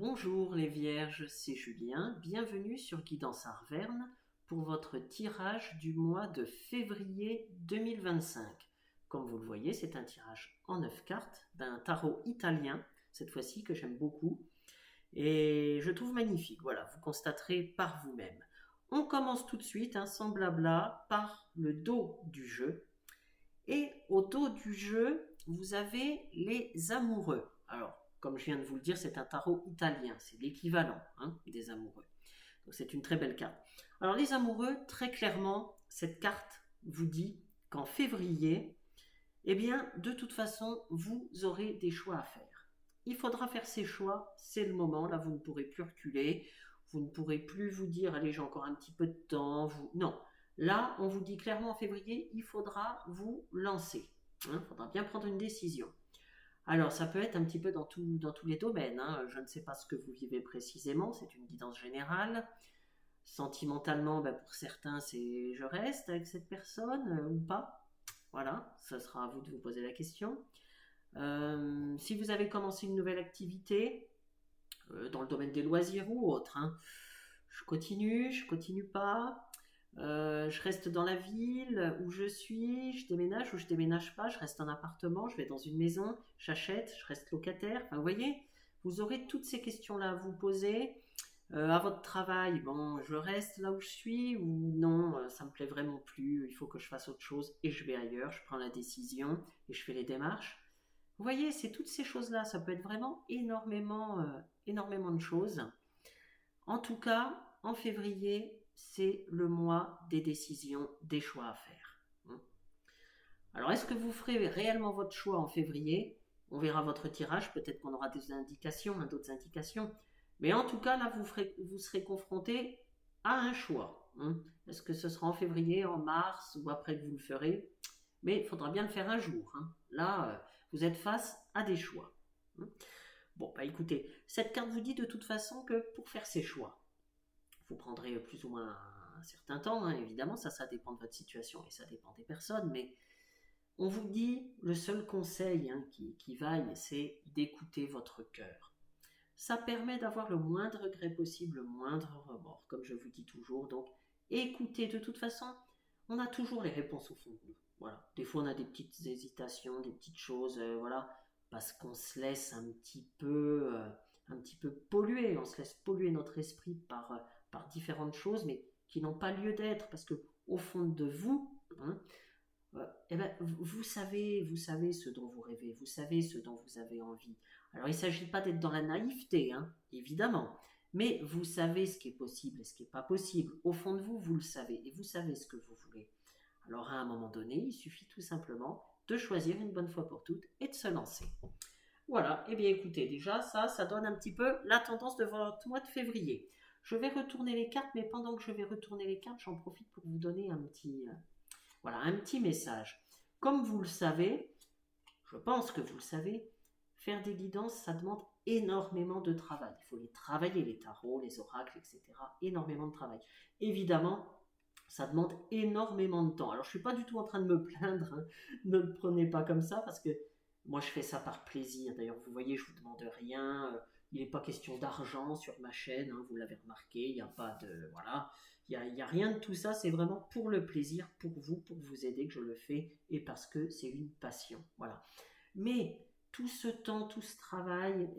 Bonjour les Vierges, c'est Julien, bienvenue sur Guidance Arverne pour votre tirage du mois de février 2025. Comme vous le voyez, c'est un tirage en 9 cartes d'un tarot italien, cette fois-ci que j'aime beaucoup et je trouve magnifique. Voilà, vous constaterez par vous-même. On commence tout de suite, sans blabla, par le dos du jeu. Et au dos du jeu, vous avez les amoureux. Alors, comme je viens de vous le dire, c'est un tarot italien, c'est l'équivalent des amoureux. Donc c'est une très belle carte. Alors les amoureux, très clairement, cette carte vous dit qu'en février, eh bien, de toute façon, vous aurez des choix à faire. Il faudra faire ces choix, c'est le moment, là vous ne pourrez plus reculer, vous ne pourrez plus vous dire, allez j'ai encore un petit peu de temps, non. Là, on vous dit clairement en février, il faudra vous lancer. Il faudra bien prendre une décision. Alors, ça peut être un petit peu dans tous les domaines. Je ne sais pas ce que vous vivez précisément, c'est une guidance générale. Sentimentalement, pour certains, c'est je reste avec cette personne ou pas. Voilà, ça sera à vous de vous poser la question. Si vous avez commencé une nouvelle activité, dans le domaine des loisirs ou autre, je continue pas. Je reste dans la ville où je suis, je déménage ou je déménage pas, je reste en appartement, je vais dans une maison, j'achète, je reste locataire. Enfin, vous voyez, vous aurez toutes ces questions-là à vous poser. À votre travail, bon, je reste là où je suis ou non, ça me plaît vraiment plus, il faut que je fasse autre chose et je vais ailleurs, je prends la décision et je fais les démarches. Vous voyez, c'est toutes ces choses-là, ça peut être vraiment énormément de choses. En tout cas, en février, c'est le mois des décisions, des choix à faire. Alors, est-ce que vous ferez réellement votre choix en février? On verra votre tirage, peut-être qu'on aura des indications, d'autres indications. Mais en tout cas, là, vous serez confronté à un choix. Est-ce que ce sera en février, en mars ou après que vous le ferez? Mais il faudra bien le faire un jour. Là, vous êtes face à des choix. Bon, écoutez, cette carte vous dit de toute façon que pour faire ces choix, vous prendrez plus ou moins un certain temps, évidemment, ça dépend de votre situation et ça dépend des personnes, mais on vous dit, le seul conseil qui vaille, c'est d'écouter votre cœur. Ça permet d'avoir le moindre regret possible, le moindre remords, comme je vous dis toujours. Donc, écoutez, de toute façon, on a toujours les réponses au fond de nous. Voilà. Des fois, on a des petites hésitations, des petites choses, voilà, parce qu'on se laisse un petit peu polluer. On se laisse polluer notre esprit par différentes choses, mais qui n'ont pas lieu d'être, parce que au fond de vous, vous savez ce dont vous rêvez, vous savez ce dont vous avez envie. Alors il ne s'agit pas d'être dans la naïveté, évidemment, mais vous savez ce qui est possible et ce qui n'est pas possible. Au fond de vous, vous le savez et vous savez ce que vous voulez. Alors à un moment donné, il suffit tout simplement de choisir une bonne fois pour toutes et de se lancer. Voilà, et bien écoutez, déjà ça donne un petit peu la tendance de votre mois de février. Je vais retourner les cartes, mais pendant que je vais retourner les cartes, j'en profite pour vous donner un petit message. Comme vous le savez, je pense que vous le savez, faire des guidances, ça demande énormément de travail. Il faut les travailler, les tarots, les oracles, etc. Énormément de travail. Évidemment, ça demande énormément de temps. Alors, je ne suis pas du tout en train de me plaindre, ne le prenez pas comme ça, parce que moi, je fais ça par plaisir. D'ailleurs, vous voyez, je ne vous demande rien. Il n'est pas question d'argent sur ma chaîne, vous l'avez remarqué. Il n'y a pas de... Voilà. Il n'y a rien de tout ça, c'est vraiment pour le plaisir, pour vous aider que je le fais et parce que c'est une passion. Voilà. Mais tout ce temps, tout ce travail,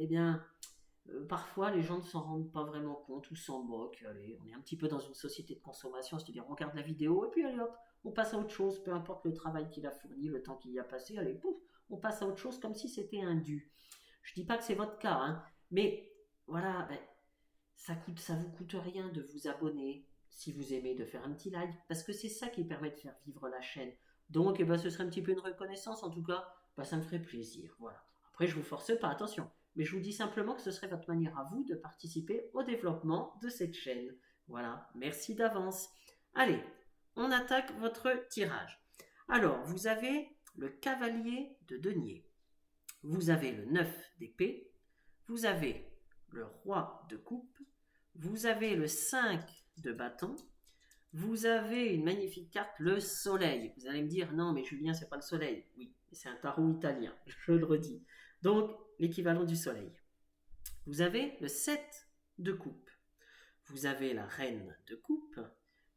parfois les gens ne s'en rendent pas vraiment compte ou s'en moquent. Allez, on est un petit peu dans une société de consommation, c'est-à-dire on regarde la vidéo et puis allez hop, on passe à autre chose, peu importe le travail qu'il a fourni, le temps qu'il y a passé, allez pouf, on passe à autre chose comme si c'était un dû. Je dis pas que c'est votre cas, mais voilà, ça vous coûte rien de vous abonner, si vous aimez, de faire un petit like, parce que c'est ça qui permet de faire vivre la chaîne. Donc, ce serait un petit peu une reconnaissance, en tout cas, ça me ferait plaisir. Voilà. Après, je vous force pas, attention, mais je vous dis simplement que ce serait votre manière à vous de participer au développement de cette chaîne. Voilà, merci d'avance. Allez, on attaque votre tirage. Alors, vous avez le cavalier de denier, vous avez le 9 d'épée, vous avez le roi de coupe, vous avez le 5 de bâton, vous avez une magnifique carte, le soleil. Vous allez me dire, non mais Julien, c'est pas le soleil. Oui, c'est un tarot italien, je le redis. Donc, l'équivalent du soleil. vous avez le 7 de coupe, vous avez la reine de coupe,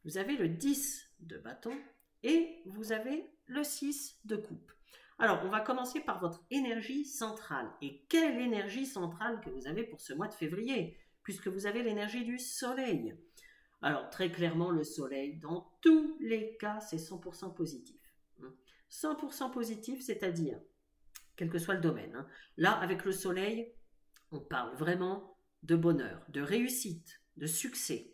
vous avez le 10 de bâton et vous avez le 6 de coupe. Alors, on va commencer par votre énergie centrale. Et quelle énergie centrale que vous avez pour ce mois de février, puisque vous avez l'énergie du soleil. Alors, très clairement, le soleil, dans tous les cas, c'est 100% positif. 100% positif, c'est-à-dire, quel que soit le domaine. Là, avec le soleil, on parle vraiment de bonheur, de réussite, de succès.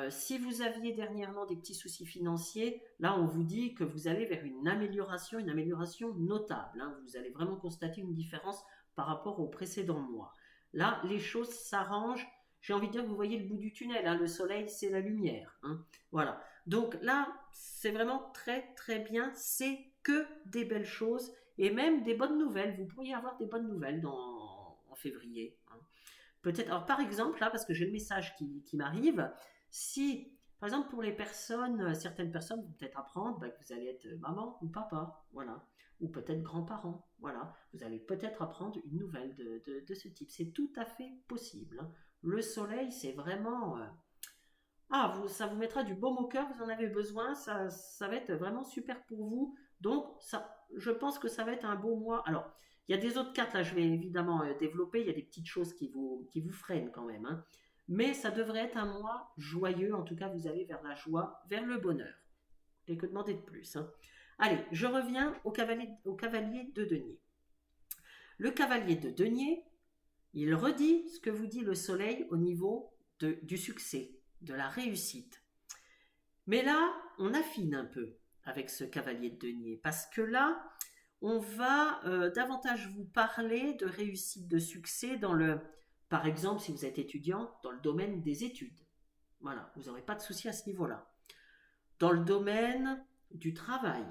Si vous aviez dernièrement des petits soucis financiers, là on vous dit que vous allez vers une amélioration notable. Vous allez vraiment constater une différence par rapport au précédent mois. Là, les choses s'arrangent. J'ai envie de dire que vous voyez le bout du tunnel. Le soleil, c'est la lumière. Voilà. Donc là, c'est vraiment très très bien. C'est que des belles choses et même des bonnes nouvelles. Vous pourriez avoir des bonnes nouvelles en février. Peut-être, alors par exemple, là, parce que j'ai le message qui m'arrive, si, par exemple, pour les personnes, certaines personnes vont peut-être apprendre que vous allez être maman ou papa, voilà, ou peut-être grands-parents, voilà, vous allez peut-être apprendre une nouvelle de ce type. C'est tout à fait possible. Le soleil, c'est vraiment... ça vous mettra du baume au cœur, vous en avez besoin, ça va être vraiment super pour vous. Donc, je pense que ça va être un beau mois. Alors, il y a des autres cartes, là, je vais évidemment développer, il y a des petites choses qui vous freinent quand même. Mais ça devrait être un mois joyeux, en tout cas, vous allez vers la joie, vers le bonheur. Et que demander de plus. Allez, je reviens au cavalier de denier. Le cavalier de denier, il redit ce que vous dit le soleil au niveau du succès, de la réussite. Mais là, on affine un peu avec ce cavalier de denier, parce que là, on va davantage vous parler de réussite, de succès par exemple, si vous êtes étudiant, dans le domaine des études. Voilà, vous n'aurez pas de souci à ce niveau-là. Dans le domaine du travail,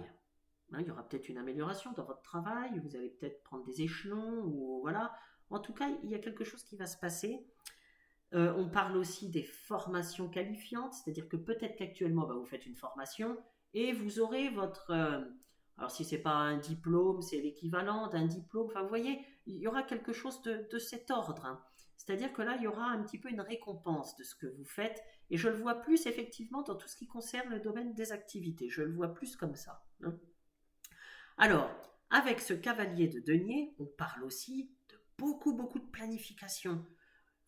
il y aura peut-être une amélioration dans votre travail, vous allez peut-être prendre des échelons, ou voilà. En tout cas, il y a quelque chose qui va se passer. On parle aussi des formations qualifiantes, c'est-à-dire que peut-être qu'actuellement, vous faites une formation et vous aurez votre... alors si ce n'est pas un diplôme, c'est l'équivalent d'un diplôme. Enfin, vous voyez, il y aura quelque chose de cet ordre. C'est-à-dire que là, il y aura un petit peu une récompense de ce que vous faites. Et je le vois plus effectivement dans tout ce qui concerne le domaine des activités. Je le vois plus comme ça. Alors, avec ce cavalier de denier, on parle aussi de beaucoup, beaucoup de planification.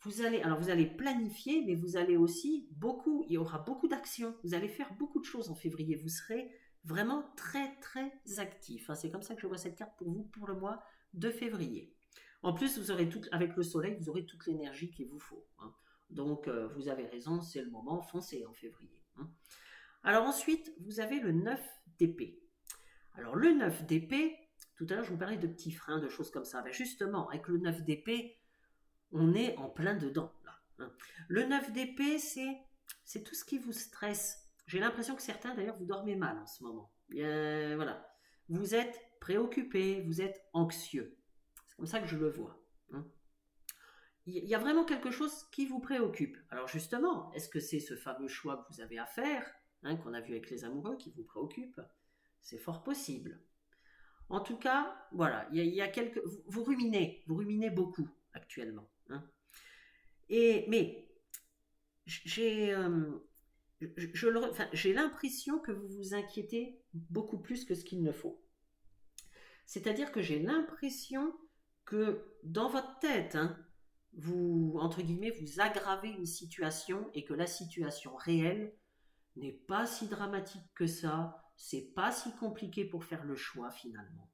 Vous allez planifier, mais vous allez aussi il y aura beaucoup d'actions. Vous allez faire beaucoup de choses en février. Vous serez vraiment très, très actif. C'est comme ça que je vois cette carte pour vous pour le mois de février. En plus, avec le soleil, vous aurez toute l'énergie qu'il vous faut. Donc, vous avez raison, c'est le moment, foncez en février. Alors ensuite, vous avez le 9 d'épée. Alors le 9 d'épée, tout à l'heure je vous parlais de petits freins, de choses comme ça. Justement, avec le 9 d'épée, on est en plein dedans. Là. Le 9 d'épée, c'est tout ce qui vous stresse. J'ai l'impression que certains, d'ailleurs, vous dormez mal en ce moment. Voilà. Vous êtes préoccupé, vous êtes anxieux. C'est comme ça que je le vois. Il y a vraiment quelque chose qui vous préoccupe. Alors justement, est-ce que c'est ce fameux choix que vous avez à faire, qu'on a vu avec les amoureux, qui vous préoccupe? C'est fort possible. En tout cas, voilà, il y a quelques... Vous ruminez beaucoup actuellement. Mais j'ai l'impression que vous vous inquiétez beaucoup plus que ce qu'il ne faut. C'est-à-dire que j'ai l'impression que dans votre tête, vous, entre guillemets, vous aggravez une situation et que la situation réelle n'est pas si dramatique que ça, c'est pas si compliqué pour faire le choix finalement.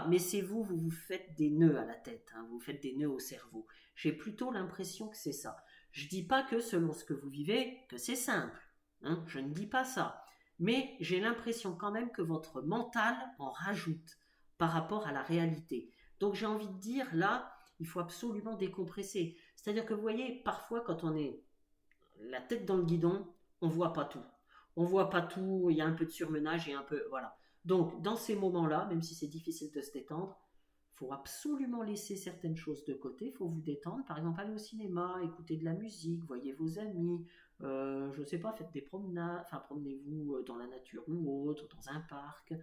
Mais c'est vous faites des nœuds à la tête, vous faites des nœuds au cerveau. J'ai plutôt l'impression que c'est ça. Je dis pas que selon ce que vous vivez, que c'est simple. Je ne dis pas ça. Mais j'ai l'impression quand même que votre mental en rajoute par rapport à la réalité. Donc j'ai envie de dire, là, il faut absolument décompresser. C'est-à-dire que vous voyez, parfois quand on est la tête dans le guidon, on voit pas tout. On voit pas tout, il y a un peu de surmenage et un peu... Voilà. Donc, dans ces moments-là, même si c'est difficile de se détendre, il faut absolument laisser certaines choses de côté, il faut vous détendre. Par exemple, aller au cinéma, écouter de la musique, voyez vos amis, je ne sais pas, faites des promenades, promenez-vous dans la nature ou autre, dans un parc,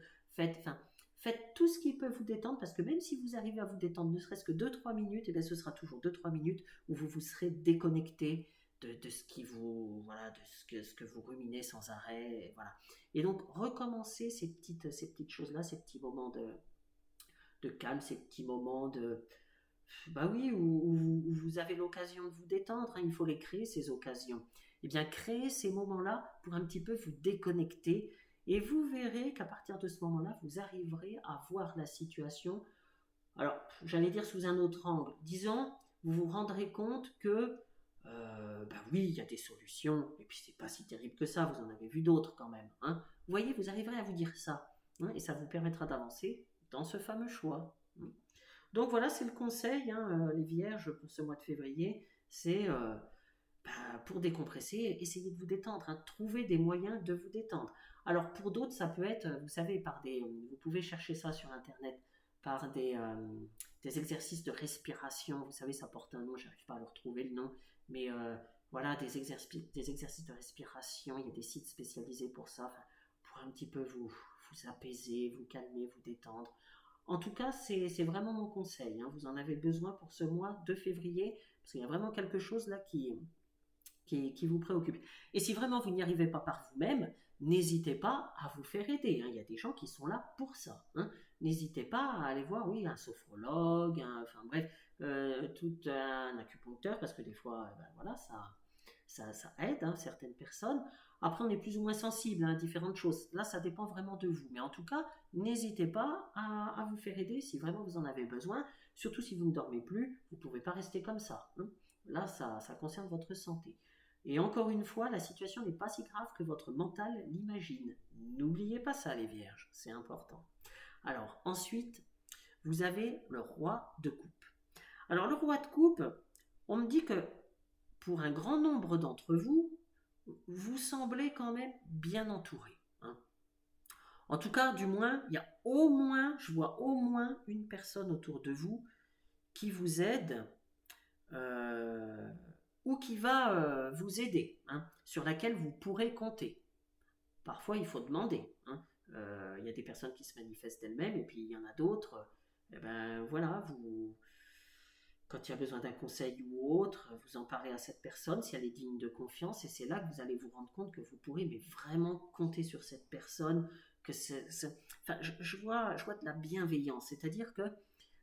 Faites tout ce qui peut vous détendre, parce que même si vous arrivez à vous détendre, ne serait-ce que 2-3 minutes, et bien ce sera toujours 2-3 minutes où vous vous serez déconnecté de ce qui vous, voilà, de ce que vous ruminez sans arrêt, et voilà. Et donc, recommencer ces petites choses-là, ces petits moments de calme, ces petits moments bah oui, où vous avez l'occasion de vous détendre, hein, il faut les créer, ces occasions. Eh bien, créez ces moments-là pour un petit peu vous déconnecter, et vous verrez qu'à partir de ce moment-là, vous arriverez à voir la situation, alors, j'allais dire sous un autre angle. Disons, vous vous rendrez compte que, bah oui, il y a des solutions, et puis c'est pas si terrible que ça, vous en avez vu d'autres quand même, hein. Vous voyez, vous arriverez à vous dire ça, hein, et ça vous permettra d'avancer dans ce fameux choix, hein. Donc voilà, c'est le conseil, hein, les vierges, pour ce mois de février, c'est bah, pour décompresser, essayez de vous détendre, hein, trouvez des moyens de vous détendre. Alors pour d'autres, ça peut être, vous savez, vous pouvez chercher ça sur Internet, par des exercices de respiration, vous savez, ça porte un nom, j'arrive pas à le retrouver le nom, mais voilà, des exercices de respiration, il y a des sites spécialisés pour ça, enfin, pour un petit peu vous apaiser, vous calmer, vous détendre. En tout cas, c'est vraiment mon conseil, hein. Vous en avez besoin pour ce mois de février, parce qu'il y a vraiment quelque chose là qui vous préoccupe. Et si vraiment vous n'y arrivez pas par vous-même, n'hésitez pas à vous faire aider, hein. Il y a des gens qui sont là pour ça, hein. N'hésitez pas à aller voir, oui, un sophrologue, enfin bref, tout un acupuncteur, parce que des fois, ben voilà, ça aide, hein, certaines personnes. Après, on est plus ou moins sensible, hein, à différentes choses. Là, ça dépend vraiment de vous. Mais en tout cas, n'hésitez pas à vous faire aider si vraiment vous en avez besoin. Surtout si vous ne dormez plus, vous ne pouvez pas rester comme ça, hein. Là, ça concerne votre santé. Et encore une fois, la situation n'est pas si grave que votre mental l'imagine. N'oubliez pas ça, les vierges, c'est important. Alors, ensuite, vous avez le roi de coupe. Alors, le roi de coupe, on me dit que pour un grand nombre d'entre vous, vous semblez quand même bien entouré, hein. En tout cas, du moins, il y a au moins, je vois au moins une personne autour de vous qui vous aide, euh, ou qui va vous aider, hein, sur laquelle vous pourrez compter. Parfois, il faut demander, hein. Il y a des personnes qui se manifestent d'elles-mêmes, et puis il y en a d'autres, eh ben voilà, quand il y a besoin d'un conseil ou autre, vous en parlez à cette personne si elle est digne de confiance, et c'est là que vous allez vous rendre compte que vous pourrez mais vraiment compter sur cette personne, que enfin, je vois de la bienveillance, c'est-à-dire que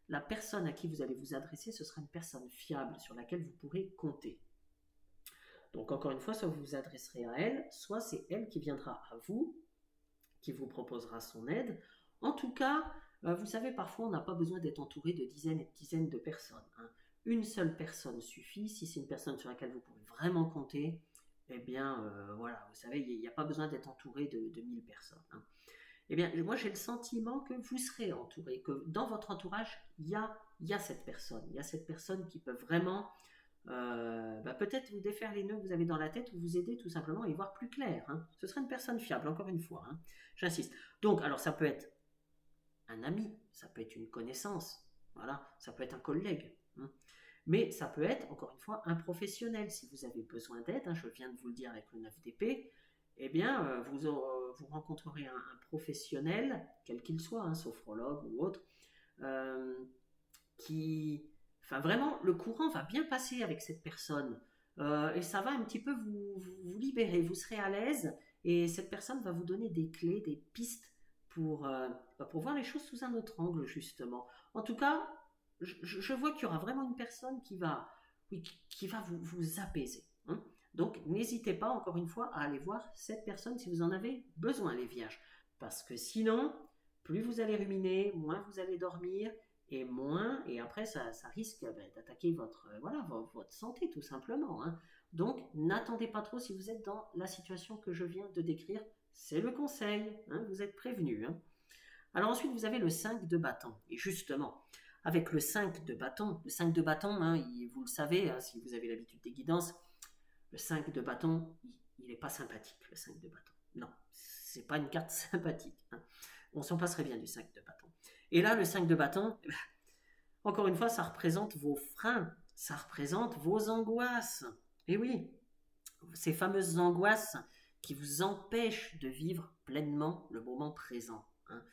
la personne à qui vous allez vous adresser, ce sera une personne fiable sur laquelle vous pourrez compter. Donc encore une fois, soit vous vous adresserez à elle, soit c'est elle qui viendra à vous, qui vous proposera son aide. En tout cas, vous savez, parfois on n'a pas besoin d'être entouré de dizaines et de dizaines de personnes, hein. Une seule personne suffit. Si c'est une personne sur laquelle vous pouvez vraiment compter, eh bien voilà, vous savez, il n'y a pas besoin d'être entouré de 1000 personnes, hein. Eh bien, moi j'ai le sentiment que vous serez entouré, que dans votre entourage, il y a cette personne. Il y a cette personne qui peut vraiment bah, peut-être vous défaire les nœuds que vous avez dans la tête, ou vous aider tout simplement à y voir plus clair, hein. Ce serait une personne fiable, encore une fois, hein. J'insiste. Donc, alors ça peut être un ami, ça peut être une connaissance, voilà, ça peut être un collègue, hein. Mais ça peut être, encore une fois, un professionnel. Si vous avez besoin d'aide, hein, je viens de vous le dire avec le 9 d'épée, eh bien, vous rencontrerez un professionnel, quel qu'il soit, un sophrologue ou autre, euh, qui, enfin vraiment, le courant va bien passer avec cette personne, et ça va un petit peu vous libérer, vous serez à l'aise, et cette personne va vous donner des clés, des pistes pour voir les choses sous un autre angle, justement. En tout cas, je vois qu'il y aura vraiment une personne oui, qui va vous apaiser, hein. Donc, n'hésitez pas, encore une fois, à aller voir cette personne si vous en avez besoin, les vierges. Parce que sinon, plus vous allez ruminer, moins vous allez dormir, et après ça risque d'attaquer votre santé tout simplement, hein. Donc n'attendez pas trop si vous êtes dans la situation que je viens de décrire, c'est le conseil, hein, vous êtes prévenus, hein. Alors ensuite vous avez le 5 de bâton, et justement avec le 5 de bâton, hein, vous le savez, hein, si vous avez l'habitude des guidances, le 5 de bâton, il n'est pas sympathique, le 5 de bâton, non, c'est pas une carte sympathique, hein. On s'en passerait bien du 5 de bâton. Et là, le 5 de bâton, encore une fois, ça représente vos freins, ça représente vos angoisses. Et oui, ces fameuses angoisses qui vous empêchent de vivre pleinement le moment présent, hein.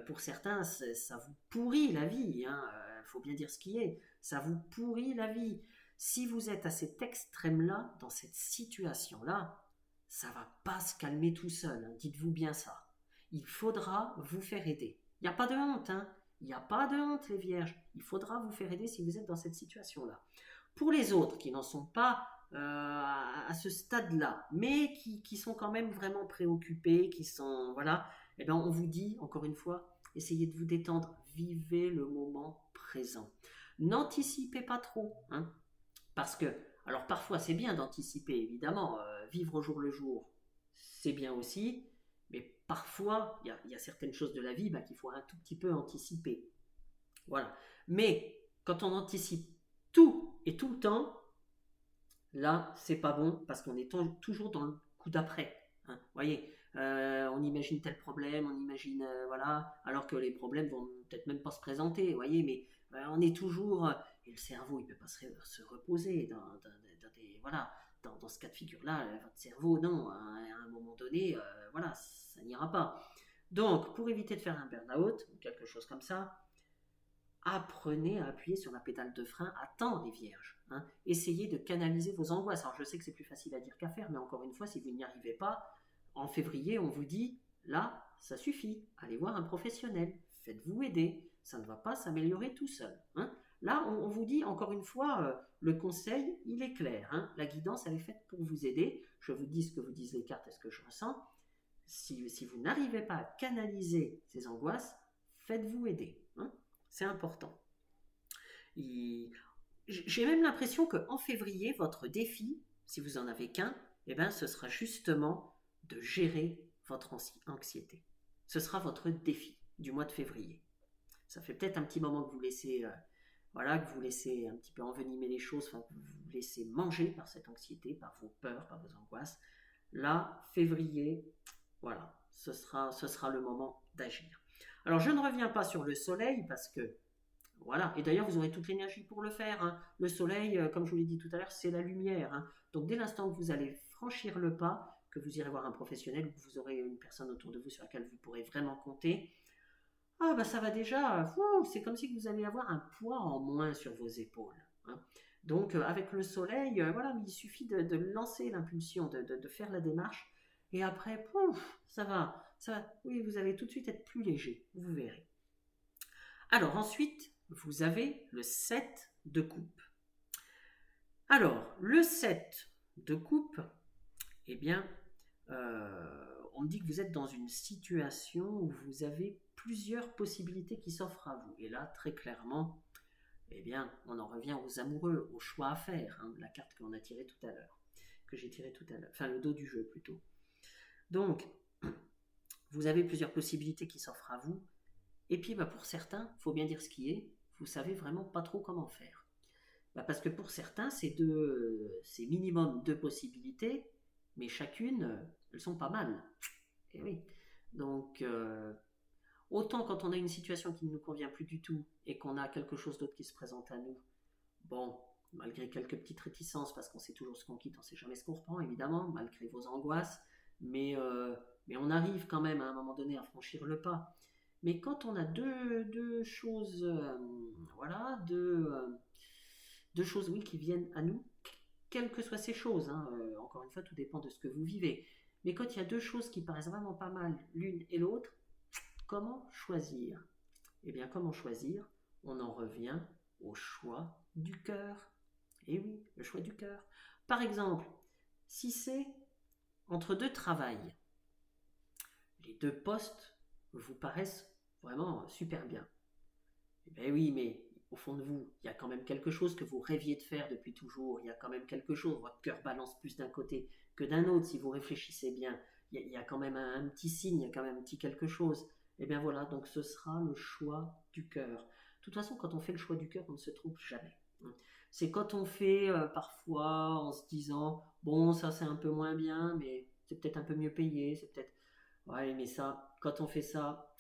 Pour certains, ça vous pourrit la vie, hein, faut bien dire ce qui est, ça vous pourrit la vie. Si vous êtes à cet extrême-là, dans cette situation-là, ça va pas se calmer tout seul, hein, dites-vous bien ça. Il faudra vous faire aider. Il n'y a pas de honte, hein. Il n'y a pas de honte, les vierges. Il faudra vous faire aider si vous êtes dans cette situation-là. Pour les autres qui n'en sont pas à ce stade-là, mais qui sont quand même vraiment préoccupés, qui sont, voilà, eh bien, on vous dit, encore une fois, essayez de vous détendre, vivez le moment présent. N'anticipez pas trop, hein, parce que, alors parfois c'est bien d'anticiper, évidemment, vivre au jour le jour, c'est bien aussi, mais parfois, il y a certaines choses de la vie bah, qu'il faut un tout petit peu anticiper. Voilà. Mais quand on anticipe tout et tout le temps, là, c'est pas bon parce qu'on est toujours dans le coup d'après. Hein. Vous voyez, on imagine tel problème, on imagine, voilà, alors que les problèmes vont peut-être même pas se présenter, vous voyez, mais on est toujours. Et le cerveau, il peut pas se reposer voilà, dans ce cas de figure-là. Votre cerveau, non, à un moment donné, voilà, ça n'ira pas. Donc, pour éviter de faire un burn-out ou quelque chose comme ça, apprenez à appuyer sur la pédale de frein à temps, les vierges. Hein. Essayez de canaliser vos angoisses. Alors je sais que c'est plus facile à dire qu'à faire, mais encore une fois, si vous n'y arrivez pas, en février, on vous dit, là, ça suffit, allez voir un professionnel, faites-vous aider, ça ne va pas s'améliorer tout seul. Hein. Là, on vous dit, encore une fois, le conseil, il est clair. Hein. La guidance, elle est faite pour vous aider. Je vous dis ce que vous disent les cartes et ce que je ressens. Si vous n'arrivez pas à canaliser ces angoisses, faites-vous aider. Hein. C'est important. J'ai même l'impression qu'en février, votre défi, si vous en avez qu'un, eh ben, ce sera justement de gérer votre anxiété. Ce sera votre défi du mois de février. Ça fait peut-être un petit moment que vous laissez, voilà, que vous laissez un petit peu envenimer les choses, enfin, que vous vous laissez manger par cette anxiété, par vos peurs, par vos angoisses. Là, février, voilà, ce sera le moment d'agir. Alors, je ne reviens pas sur le soleil parce que voilà, et d'ailleurs vous aurez toute l'énergie pour le faire. Hein. Le soleil, comme je vous l'ai dit tout à l'heure, c'est la lumière. Hein. Donc dès l'instant que vous allez franchir le pas, que vous irez voir un professionnel, que vous aurez une personne autour de vous sur laquelle vous pourrez vraiment compter, ah bah ça va déjà, c'est comme si vous allez avoir un poids en moins sur vos épaules. Hein. Donc avec le soleil, voilà, il suffit de lancer l'impulsion, de faire la démarche, et après, pouf, ça va, oui, vous allez tout de suite être plus léger, vous verrez. Alors ensuite, vous avez le 7 de coupe. Alors, le 7 de coupe, eh bien, on me dit que vous êtes dans une situation où vous avez plusieurs possibilités qui s'offrent à vous. Et là, très clairement, eh bien, on en revient aux amoureux, au choix à faire, hein, la carte qu'on a tirée tout à l'heure, que j'ai tirée tout à l'heure, enfin le dos du jeu plutôt. Donc, vous avez plusieurs possibilités qui s'offrent à vous. Et puis, bah, pour certains, il faut bien dire ce qui est, vous savez vraiment pas trop comment faire. Bah, parce que pour certains, c'est minimum deux possibilités, mais chacune, elles sont pas mal. Et oui. Donc, autant quand on a une situation qui ne nous convient plus du tout et qu'on a quelque chose d'autre qui se présente à nous, bon, malgré quelques petites réticences, parce qu'on sait toujours ce qu'on quitte, on sait jamais ce qu'on reprend, évidemment, malgré vos angoisses, mais on arrive quand même à un moment donné à franchir le pas. Mais quand on a deux choses, voilà, deux choses, oui, qui viennent à nous, quelles que soient ces choses, hein, encore une fois, tout dépend de ce que vous vivez. Mais quand il y a deux choses qui paraissent vraiment pas mal, l'une et l'autre, comment choisir? Eh bien, comment choisir? On en revient au choix du cœur. Et oui, le choix du cœur. Par exemple, si c'est entre deux travails, les deux postes vous paraissent vraiment super bien. Eh bien oui, mais au fond de vous, il y a quand même quelque chose que vous rêviez de faire depuis toujours. Il y a quand même quelque chose. Votre cœur balance plus d'un côté que d'un autre. Si vous réfléchissez bien, il y a quand même un petit signe, il y a quand même un petit quelque chose. Et bien voilà, donc ce sera le choix du cœur. De toute façon, quand on fait le choix du cœur, on ne se trompe jamais. C'est quand on fait parfois en se disant, bon, ça c'est un peu moins bien, mais c'est peut-être un peu mieux payé, c'est peut-être... Ouais, mais ça, quand on fait ça,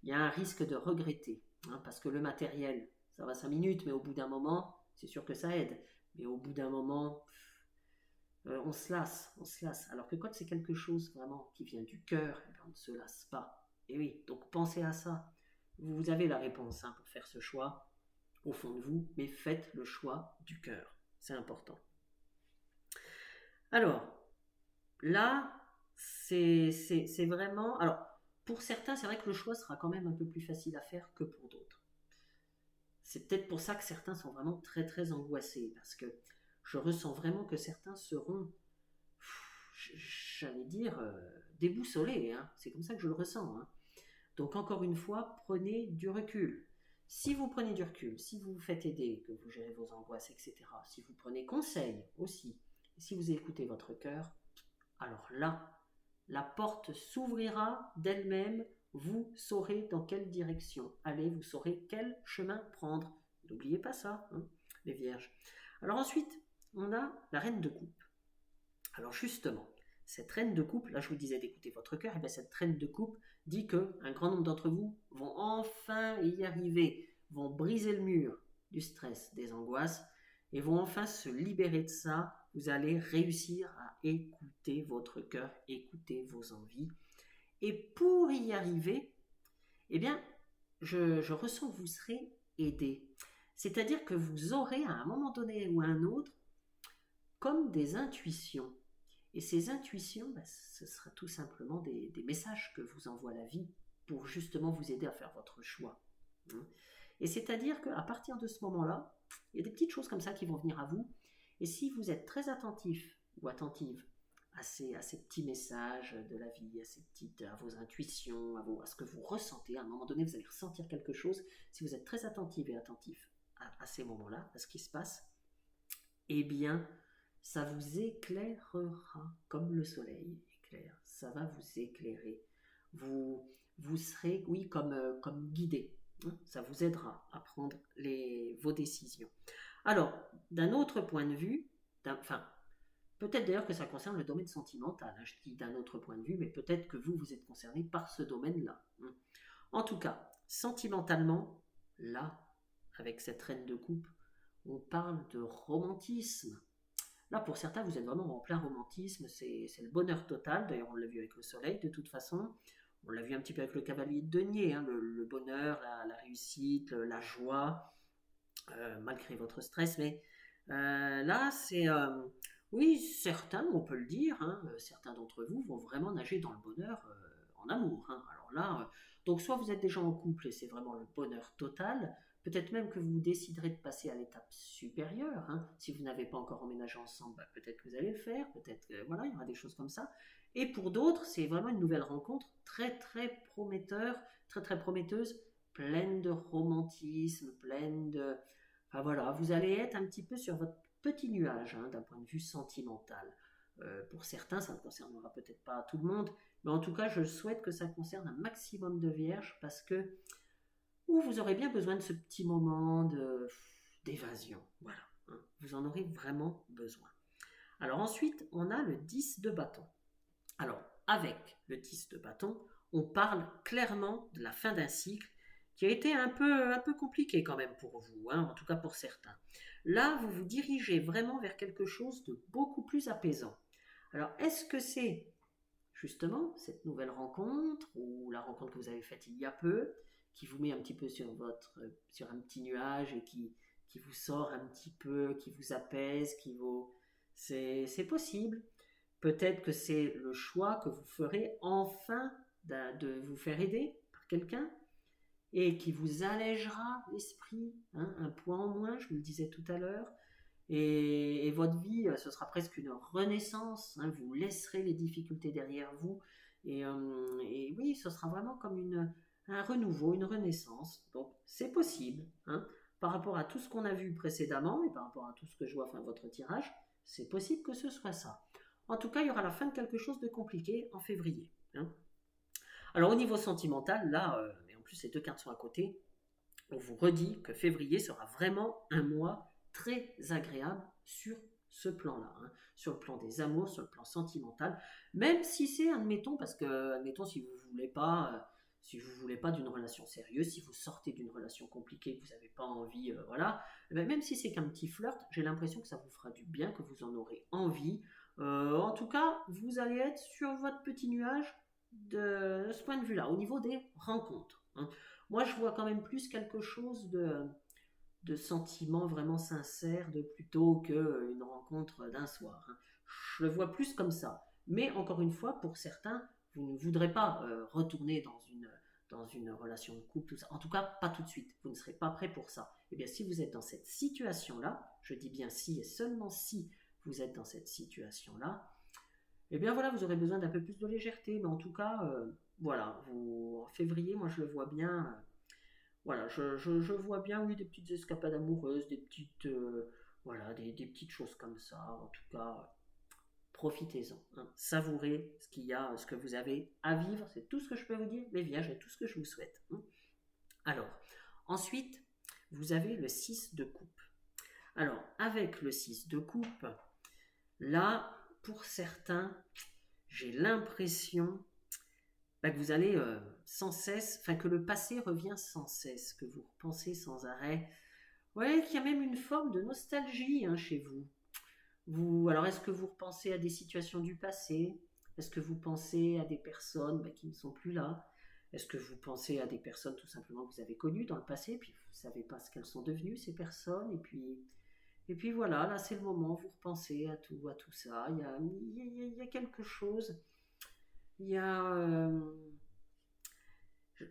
il y a un risque de regretter. Hein, parce que le matériel, ça va 5 minutes, mais au bout d'un moment, c'est sûr que ça aide. Mais au bout d'un moment, on se lasse. Alors que quand c'est quelque chose vraiment qui vient du cœur, on ne se lasse pas. Et oui, donc pensez à ça. Vous avez la réponse hein, pour faire ce choix au fond de vous, mais faites le choix du cœur. C'est important. Alors, là, c'est vraiment... Alors, pour certains, c'est vrai que le choix sera quand même un peu plus facile à faire que pour d'autres. C'est peut-être pour ça que certains sont vraiment très très angoissés, parce que je ressens vraiment que certains seront, j'allais dire, déboussolés. Hein. C'est comme ça que je le ressens. Hein. Donc encore une fois, prenez du recul. Si vous prenez du recul, si vous vous faites aider, que vous gérez vos angoisses, etc., si vous prenez conseil aussi, et si vous écoutez votre cœur, alors là, la porte s'ouvrira d'elle-même, vous saurez dans quelle direction aller, vous saurez quel chemin prendre. N'oubliez pas ça, hein, les vierges. Alors ensuite, on a la reine de coupe. Alors justement, cette reine de coupe, là je vous disais d'écouter votre cœur, et bien cette reine de coupe dit que un grand nombre d'entre vous vont enfin y arriver, vont briser le mur du stress, des angoisses, et vont enfin se libérer de ça. Vous allez réussir à écouter votre cœur, écouter vos envies. Et pour y arriver, eh bien, je ressens que vous serez aidé. C'est-à-dire que vous aurez à un moment donné ou à un autre comme des intuitions. Et ces intuitions, ce sera tout simplement des messages que vous envoie la vie pour justement vous aider à faire votre choix. Et c'est-à-dire qu'à partir de ce moment-là, il y a des petites choses comme ça qui vont venir à vous. Et si vous êtes très attentif ou attentive à ces petits messages de la vie, à vos intuitions, à ce que vous ressentez, à un moment donné, vous allez ressentir quelque chose. Si vous êtes très attentive et attentif à ces moments-là, à ce qui se passe, eh bien, ça vous éclairera comme le soleil éclaire. Ça va vous éclairer. Vous serez, oui, comme guidé. Hein. Ça vous aidera à prendre vos décisions. Alors, d'un autre point de vue, enfin, peut-être d'ailleurs que ça concerne le domaine sentimental. Hein, je dis d'un autre point de vue, mais peut-être que vous êtes concerné par ce domaine-là. Hein. En tout cas, sentimentalement, là, avec cette reine de coupe, on parle de romantisme. Là, pour certains, vous êtes vraiment en plein romantisme, c'est le bonheur total. D'ailleurs, on l'a vu avec le soleil, de toute façon. On l'a vu un petit peu avec le cavalier de denier, hein, le bonheur, la réussite, la joie, malgré votre stress. Mais là, c'est... oui, certains, on peut le dire, hein, certains d'entre vous vont vraiment nager dans le bonheur en amour. Hein. Alors là, donc soit vous êtes déjà en couple et c'est vraiment le bonheur total, peut-être même que vous déciderez de passer à l'étape supérieure. Hein. Si vous n'avez pas encore emménagé ensemble, peut-être que vous allez le faire, peut-être que voilà, il y aura des choses comme ça. Et pour d'autres, c'est vraiment une nouvelle rencontre très très prometteur, très très prometteuse, pleine de romantisme, pleine de... Enfin voilà, vous allez être un petit peu sur votre petit nuage hein, d'un point de vue sentimental. Pour certains, ça ne concernera peut-être pas tout le monde, mais en tout cas, je souhaite que ça concerne un maximum de vierges parce que vous aurez bien besoin de ce petit moment d'évasion. Voilà, hein, vous en aurez vraiment besoin. Alors ensuite, on a le 10 de bâton. Alors, avec le 10 de bâton, on parle clairement de la fin d'un cycle qui a été un peu compliqué quand même pour vous, hein, en tout cas pour certains. Là, vous vous dirigez vraiment vers quelque chose de beaucoup plus apaisant. Alors, est-ce que c'est justement cette nouvelle rencontre ou la rencontre que vous avez faite il y a peu qui vous met un petit peu sur un petit nuage et qui vous sort un petit peu, qui vous apaise, c'est possible. Peut-être que c'est le choix que vous ferez enfin de vous faire aider par quelqu'un et qui vous allégera l'esprit, hein, un poids en moins, je vous le disais tout à l'heure, et votre vie, ce sera presque une renaissance, hein, vous laisserez les difficultés derrière vous, et oui, ce sera vraiment comme un renouveau, une renaissance, donc c'est possible, hein, par rapport à tout ce qu'on a vu précédemment, et par rapport à tout ce que je vois, enfin votre tirage, c'est possible que ce soit ça. En tout cas, il y aura la fin de quelque chose de compliqué en février. Hein. Alors au niveau sentimental, là, et en plus ces deux cartes sont à côté, on vous redit que février sera vraiment un mois très agréable sur ce plan-là, hein, sur le plan des amours, sur le plan sentimental, même si c'est, admettons, parce que, admettons, si vous voulez pas d'une relation sérieuse, si vous sortez d'une relation compliquée, que vous n'avez pas envie, voilà, même si c'est qu'un petit flirt, j'ai l'impression que ça vous fera du bien, que vous en aurez envie. En tout cas, vous allez être sur votre petit nuage de ce point de vue-là, au niveau des rencontres. Hein. Moi, je vois quand même plus quelque chose de sentiment vraiment sincère de plutôt qu'une rencontre d'un soir. Hein. Je le vois plus comme ça. Mais encore une fois, pour certains, vous ne voudrez pas retourner dans une relation de couple, tout ça. En tout cas, pas tout de suite. Vous ne serez pas prêt pour ça. Eh bien, si vous êtes dans cette situation-là, je dis bien si et seulement si vous êtes dans cette situation-là, eh bien voilà, vous aurez besoin d'un peu plus de légèreté. Mais en tout cas, voilà, en février, moi je le vois bien. Voilà, je vois bien, oui, des petites escapades amoureuses, des petites, voilà, des petites choses comme ça. En tout cas, profitez-en. Hein. Savourez ce qu'il y a, ce que vous avez à vivre. C'est tout ce que je peux vous dire, les vierges, et tout ce que je vous souhaite. Hein. Alors, ensuite, vous avez le 6 de coupe. Alors, avec le 6 de coupe, là, pour certains, j'ai l'impression que vous allez sans cesse, enfin que le passé revient sans cesse, que vous repensez sans arrêt. Ouais, qu'il y a même une forme de nostalgie hein, chez vous. Alors, est-ce que vous repensez à des situations du passé? Est-ce que vous pensez à des personnes qui ne sont plus là? Est-ce que vous pensez à des personnes tout simplement que vous avez connues dans le passé, puis vous ne savez pas ce qu'elles sont devenues, ces personnes, et puis voilà, là c'est le moment, vous repensez à tout ça. Il y a quelque chose, il y a...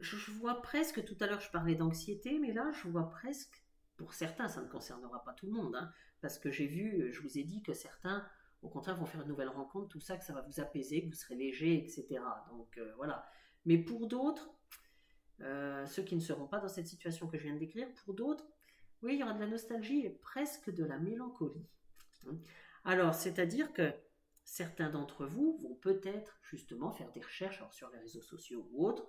je vois presque, tout à l'heure je parlais d'anxiété, mais là je vois presque, pour certains, ça ne concernera pas tout le monde, hein, parce que j'ai vu, je vous ai dit que certains, au contraire, vont faire une nouvelle rencontre, tout ça, que ça va vous apaiser, que vous serez léger, etc. Donc voilà. Mais pour d'autres, ceux qui ne seront pas dans cette situation que je viens de décrire, pour d'autres, oui, il y aura de la nostalgie et presque de la mélancolie. Alors, c'est-à-dire que certains d'entre vous vont peut-être justement faire des recherches sur les réseaux sociaux ou autres,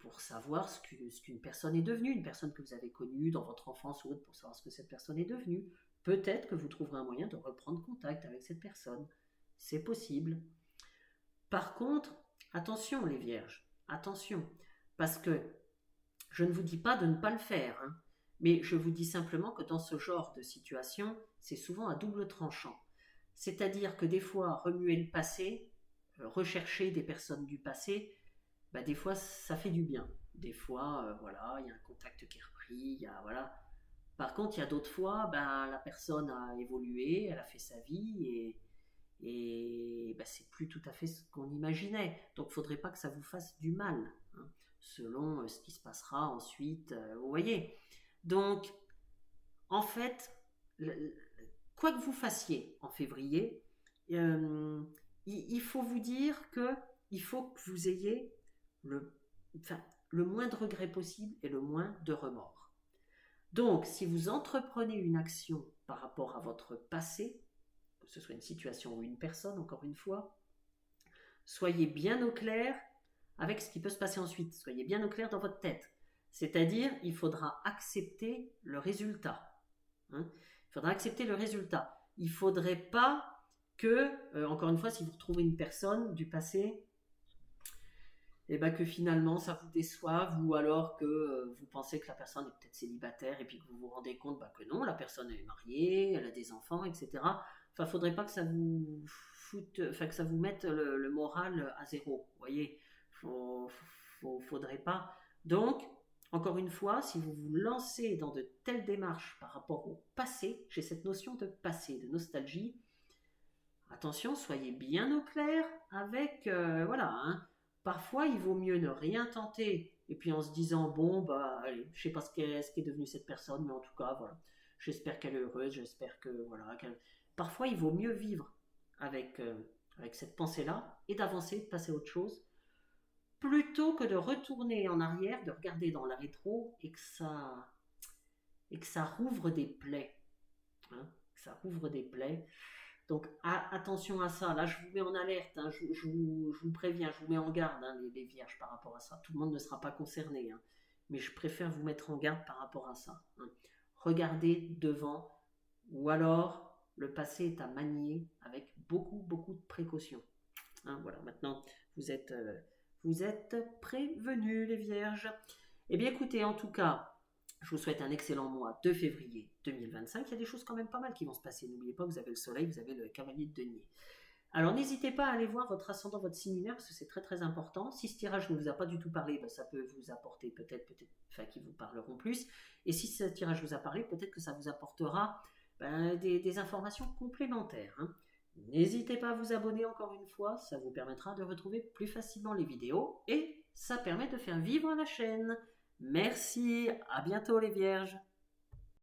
pour savoir ce qu'une personne est devenue, une personne que vous avez connue dans votre enfance ou autre, pour savoir ce que cette personne est devenue. Peut-être que vous trouverez un moyen de reprendre contact avec cette personne. C'est possible. Par contre, attention les vierges, attention, parce que je ne vous dis pas de ne pas le faire, hein, mais je vous dis simplement que dans ce genre de situation, c'est souvent à double tranchant. C'est-à-dire que des fois, remuer le passé, rechercher des personnes du passé, des fois ça fait du bien. Des fois, voilà, il y a un contact qui est repris, voilà. Par contre, il y a d'autres fois, la personne a évolué, elle a fait sa vie et c'est plus tout à fait ce qu'on imaginait. Donc, il ne faudrait pas que ça vous fasse du mal, hein, selon ce qui se passera ensuite. Vous voyez. Donc, en fait, quoi que vous fassiez en février, il faut vous dire que il faut que vous ayez le moins de regrets possible et le moins de remords. Donc, si vous entreprenez une action par rapport à votre passé, que ce soit une situation ou une personne, encore une fois, soyez bien au clair avec ce qui peut se passer ensuite. Soyez bien au clair dans votre tête. C'est-à-dire, il faudra accepter le résultat. Hein. Il faudra accepter le résultat. Il ne faudrait pas que, encore une fois, si vous retrouvez une personne du passé, que finalement ça vous déçoive, ou alors que vous pensez que la personne est peut-être célibataire et puis que vous vous rendez compte que non, la personne est mariée, elle a des enfants, etc. Enfin, faudrait pas que ça vous que ça vous mette le moral à zéro. Vous voyez, faudrait pas. Donc, encore une fois, si vous vous lancez dans de telles démarches par rapport au passé, j'ai cette notion de passé, de nostalgie. Attention, soyez bien au clair avec, voilà. Hein, parfois, il vaut mieux ne rien tenter et puis en se disant bon allez, je sais pas ce qu'est devenue cette personne, mais en tout cas voilà, j'espère qu'elle est heureuse, j'espère que voilà. Parfois, il vaut mieux vivre avec cette pensée-là et d'avancer, de passer à autre chose, plutôt que de retourner en arrière, de regarder dans la rétro et que ça rouvre des plaies, hein, que ça rouvre des plaies. Donc attention à ça, là je vous mets en alerte, hein, je vous préviens, je vous mets en garde, hein, les vierges par rapport à ça. Tout le monde ne sera pas concerné, hein, mais je préfère vous mettre en garde par rapport à ça. Hein. Regardez devant, ou alors le passé est à manier avec beaucoup de précautions. Hein, voilà, maintenant vous êtes prévenus les vierges. Eh bien écoutez, en tout cas, je vous souhaite un excellent mois de février 2025. Il y a des choses quand même pas mal qui vont se passer. N'oubliez pas, vous avez le soleil, vous avez le cavalier de denier. Alors n'hésitez pas à aller voir votre ascendant, votre signe lunaire, parce que c'est très très important. Si ce tirage ne vous a pas du tout parlé, ben, ça peut vous apporter enfin qui vous parleront plus. Et si ce tirage vous a parlé, peut-être que ça vous apportera des informations complémentaires, hein. N'hésitez pas à vous abonner encore une fois, ça vous permettra de retrouver plus facilement les vidéos et ça permet de faire vivre la chaîne. Merci, à bientôt les vierges.